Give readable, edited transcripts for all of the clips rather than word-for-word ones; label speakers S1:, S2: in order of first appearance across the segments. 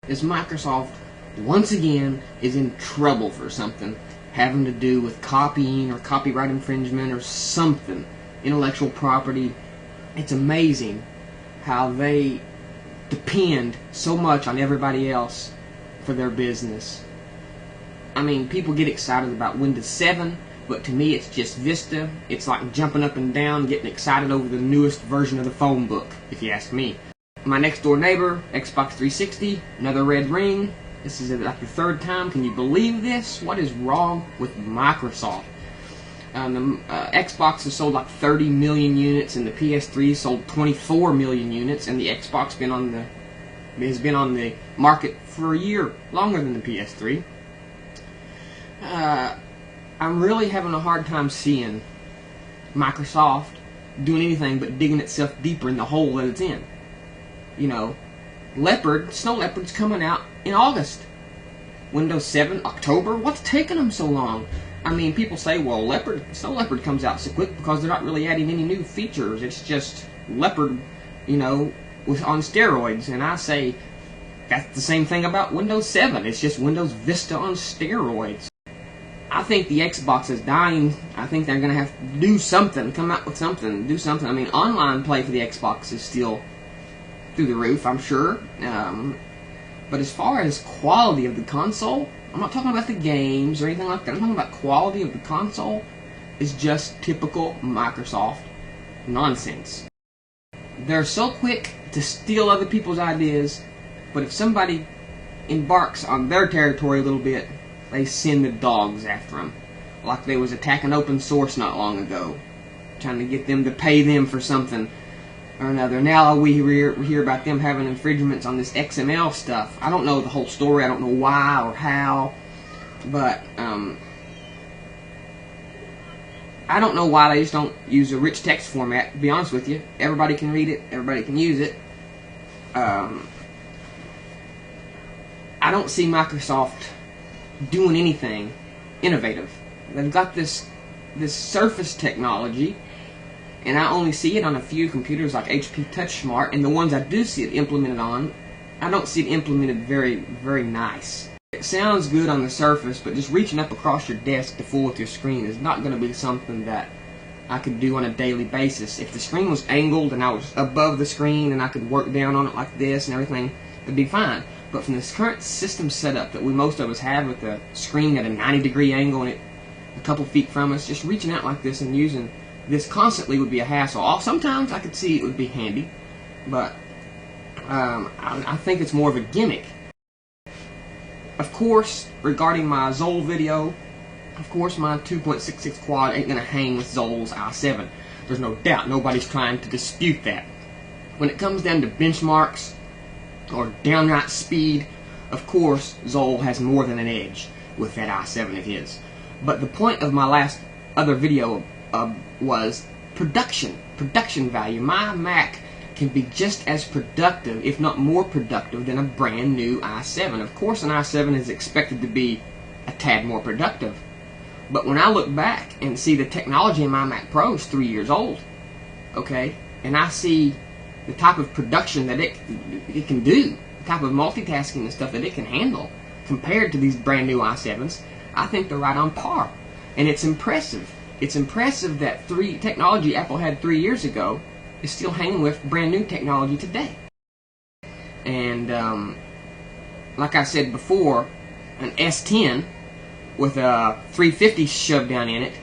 S1: is Microsoft once again is in trouble for something having to do with copying or copyright infringement or something, intellectual property. It's amazing how they depend so much on everybody else for their business. I mean, people get excited about Windows 7, but to me it's just Vista. It's like jumping up and down, getting excited over the newest version of the phone book, if you ask me. My next door neighbor, Xbox 360, another red ring. This is like the third time. Can you believe this? What is wrong with Microsoft? The Xbox has sold like 30 million units, and the PS3 sold 24 million units, and the Xbox has been on the market for a year longer than the PS3. I'm really having a hard time seeing Microsoft doing anything but digging itself deeper in the hole that it's in. You know, Snow Leopard's coming out in August. Windows 7, October? What's taking them so long? I mean, people say, well, Snow Leopard comes out so quick because they're not really adding any new features. It's just Leopard, you know, on steroids. And I say, that's the same thing about Windows 7. It's just Windows Vista on steroids. I think the Xbox is dying. I think they're going to have to do something, come out with something, do something. I mean, online play for the Xbox is still through the roof, I'm sure. But as far as quality of the console, I'm not talking about the games or anything like that. I'm talking about quality of the console is just typical Microsoft nonsense. They're so quick to steal other people's ideas, but if somebody embarks on their territory a little bit, they send the dogs after them. Like they was attacking open source not long ago, trying to get them to pay them for something or another. Now we hear about them having infringements on this XML stuff. I don't know the whole story. I don't know why or how, but I don't know why they just don't use a rich text format. To be honest with you, everybody can read it. Everybody can use it. I don't see Microsoft doing anything innovative. They've got this Surface technology, and I only see it on a few computers like HP TouchSmart, and the ones I do see it implemented on, I don't see it implemented very, very nice. It sounds good on the surface, but just reaching up across your desk to fool with your screen is not going to be something that I could do on a daily basis. If the screen was angled and I was above the screen and I could work down on it like this and everything, it'd be fine. But from this current system setup that most of us have with the screen at a 90-degree angle and it a couple feet from us, just reaching out like this and using this constantly would be a hassle. Sometimes I could see it would be handy, but I think it's more of a gimmick. Of course, regarding my Zoll video, of course my 2.66 quad ain't going to hang with Zoll's i7. There's no doubt. Nobody's trying to dispute that. When it comes down to benchmarks or downright speed, of course Zoll has more than an edge with that i7 of his. But the point of my last other video was production value. My Mac can be just as productive, if not more productive, than a brand new i7. Of course an i7 is expected to be a tad more productive, but when I look back and see the technology in my Mac Pro is 3 years old, okay, and I see the type of production that it can do, the type of multitasking and stuff that it can handle compared to these brand new i7s, I think they're right on par. And it's impressive. It's impressive that technology Apple had 3 years ago is still hanging with brand new technology today. And like I said before, an S10 with a 350 shoved down in it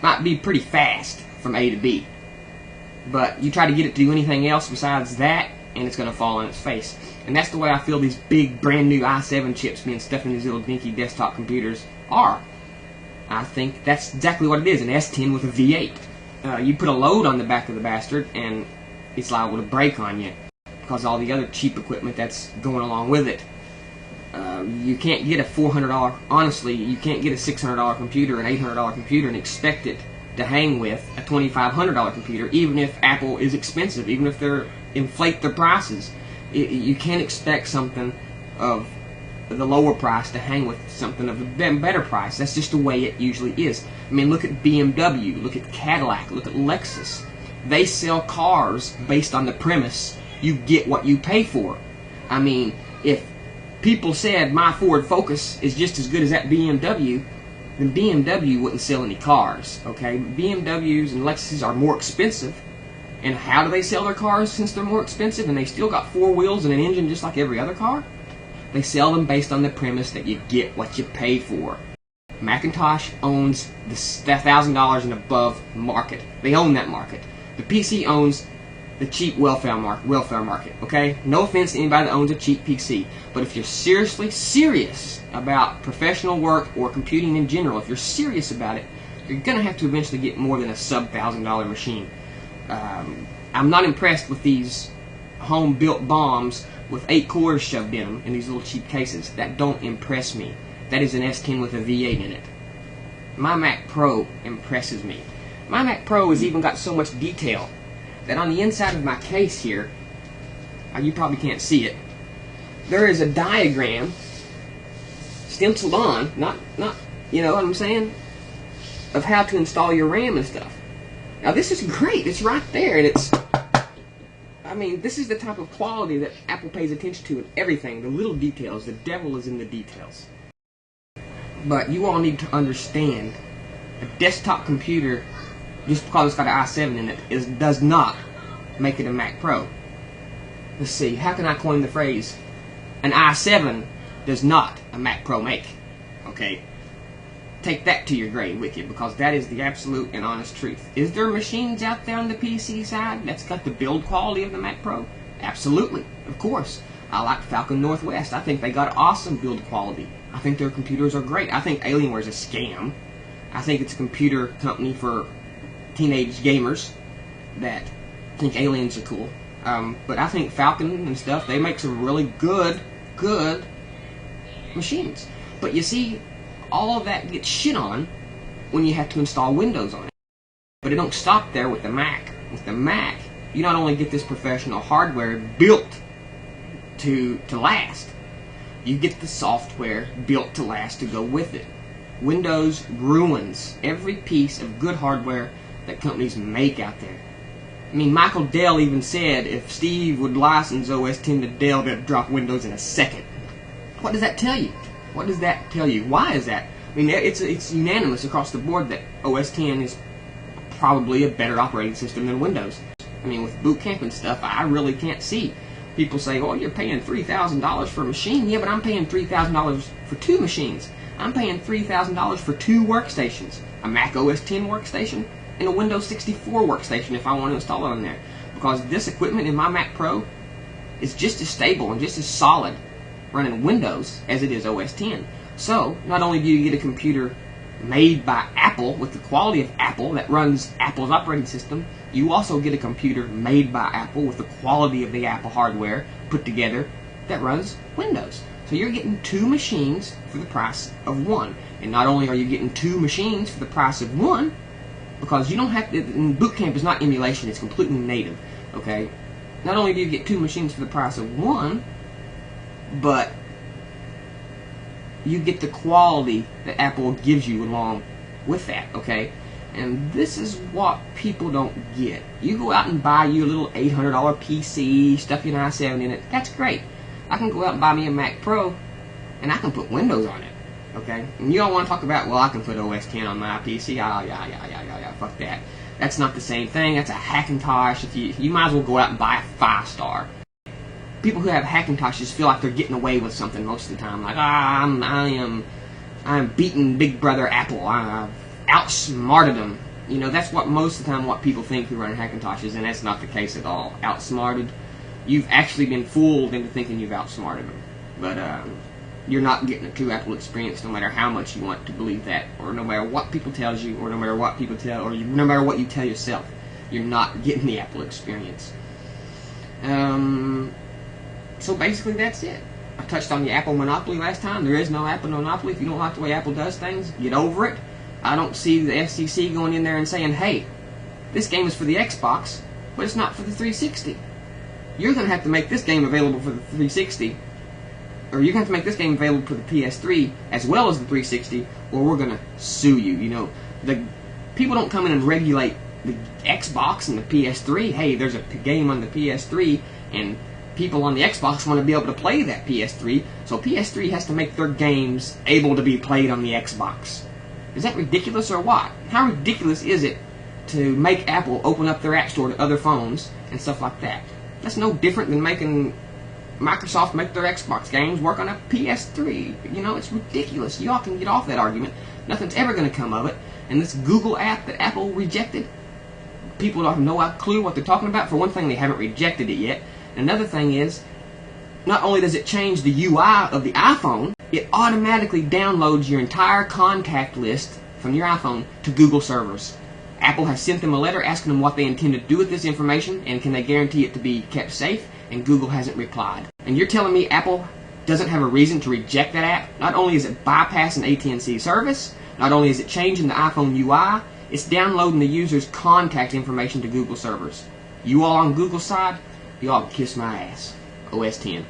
S1: might be pretty fast from A to B. But you try to get it to do anything else besides that, and it's going to fall on its face. And that's the way I feel these big, brand new i7 chips being stuffed in these little dinky desktop computers are. I think that's exactly what it is, an S10 with a V8. You put a load on the back of the bastard, and it's liable to break on you because of all the other cheap equipment that's going along with it. You can't get a $400, honestly, you can't get a $600 computer, an $800 computer, and expect it to hang with a $2,500 computer, even if Apple is expensive, even if they inflate their prices. You can't expect something of the lower price to hang with something of a better price. That's just the way it usually is. I mean, look at BMW, look at Cadillac, look at Lexus. They sell cars based on the premise you get what you pay for. I mean, if people said my Ford Focus is just as good as that BMW, then BMW wouldn't sell any cars, okay? BMWs and Lexuses are more expensive. And how do they sell their cars since they're more expensive and they still got 4 wheels and an engine just like every other car? They sell them based on the premise that you get what you pay for. Macintosh owns the $1,000 and above market. They own that market. The PC owns the cheap welfare market, okay? No offense to anybody that owns a cheap PC, but if you're seriously serious about professional work or computing in general, if you're serious about it, you're going to have to eventually get more than a sub-$1,000 machine. I'm not impressed with these home-built bombs with 8 cores shoved in them in these little cheap cases. That don't impress me. That is an S10 with a V8 in it. My Mac Pro impresses me. My Mac Pro has even got so much detail that on the inside of my case here, you probably can't see it, there is a diagram stenciled on, not you know what I'm saying, of how to install your RAM and stuff. Now this is great. It's right there, and it's, I mean, this is the type of quality that Apple pays attention to in everything. The little details. The devil is in the details. But you all need to understand, a desktop computer, just because it's got an i7 in it, does not make it a Mac Pro. Let's see, how can I coin the phrase? An i7 does not a Mac Pro make. Okay? Take that to your grave with you, because that is the absolute and honest truth. Is there machines out there on the PC side that's got the build quality of the Mac Pro? Absolutely, of course. I like Falcon Northwest. I think they got awesome build quality. I think their computers are great. I think Alienware is a scam. I think it's a computer company for teenage gamers that think aliens are cool. But I think Falcon and stuff, they make some really good machines. But you see, all of that gets shit on when you have to install Windows on it. But it don't stop there with the Mac. With the Mac, you not only get this professional hardware built to last, you get the software built to last to go with it. Windows ruins every piece of good hardware that companies make out there. I mean, Michael Dell even said if Steve would license OS X to Dell, they'd drop Windows in a second. What does that tell you? What does that tell you? Why is that? I mean, it's unanimous across the board that OS X is probably a better operating system than Windows. I mean, with boot camp and stuff, I really can't see. People say, oh, you're paying $3,000 for a machine. Yeah, but I'm paying $3,000 for 2 machines. I'm paying $3,000 for 2 workstations. A Mac OS X workstation and a Windows 64 workstation if I want to install it on there. Because this equipment in my Mac Pro is just as stable and just as solid running Windows as it is OS X. So, not only do you get a computer made by Apple with the quality of Apple that runs Apple's operating system, you also get a computer made by Apple with the quality of the Apple hardware put together that runs Windows. So you're getting 2 machines for the price of 1. And not only are you getting 2 machines for the price of 1, because you don't have to, boot camp is not emulation, it's completely native, okay? Not only do you get 2 machines for the price of 1, but you get the quality that Apple gives you along with that, okay? And this is what people don't get. You go out and buy you a little $800 PC, stuff your i7 in it, that's great. I can go out and buy me a Mac Pro, and I can put Windows on it, okay? And you all want to talk about, well, I can put OS X on my PC, yeah, fuck that. That's not the same thing, that's a Hackintosh. If you might as well go out and buy a 5-star. People who have Hackintoshes feel like they're getting away with something most of the time. Like, I'm beating Big Brother Apple. I've outsmarted them. You know, that's what most of the time what people think who run Hackintoshes, and that's not the case at all. Outsmarted. You've actually been fooled into thinking you've outsmarted them. But you're not getting a true Apple experience no matter how much you want to believe that, or no matter what people tells you, or no matter what people tell, or no matter what you tell yourself. You're not getting the Apple experience. So basically that's it. I touched on the Apple monopoly last time. There is no Apple monopoly. If you don't like the way Apple does things, get over it. I don't see the FCC going in there and saying, hey, this game is for the Xbox, but it's not for the 360. You're going to have to make this game available for the 360, or you're going to have to make this game available for the PS3 as well as the 360, or we're going to sue you. You know, the people don't come in and regulate the Xbox and the PS3. Hey, there's a game on the PS3, and people on the Xbox want to be able to play that PS3, so PS3 has to make their games able to be played on the Xbox. Is that ridiculous or what? How ridiculous is it to make Apple open up their App Store to other phones and stuff like that? That's no different than making Microsoft make their Xbox games work on a PS3. You know, it's ridiculous. Y'all can get off that argument. Nothing's ever going to come of it. And this Google app that Apple rejected, people don't have no clue what they're talking about. For one thing, they haven't rejected it yet. Another thing is, not only does it change the UI of the iPhone, it automatically downloads your entire contact list from your iPhone to Google servers. Apple has sent them a letter asking them what they intend to do with this information and can they guarantee it to be kept safe, and Google hasn't replied. And you're telling me Apple doesn't have a reason to reject that app? Not only is it bypassing AT&T service, not only is it changing the iPhone UI, it's downloading the user's contact information to Google servers. You all on Google's side, you all kiss my ass. OS 10.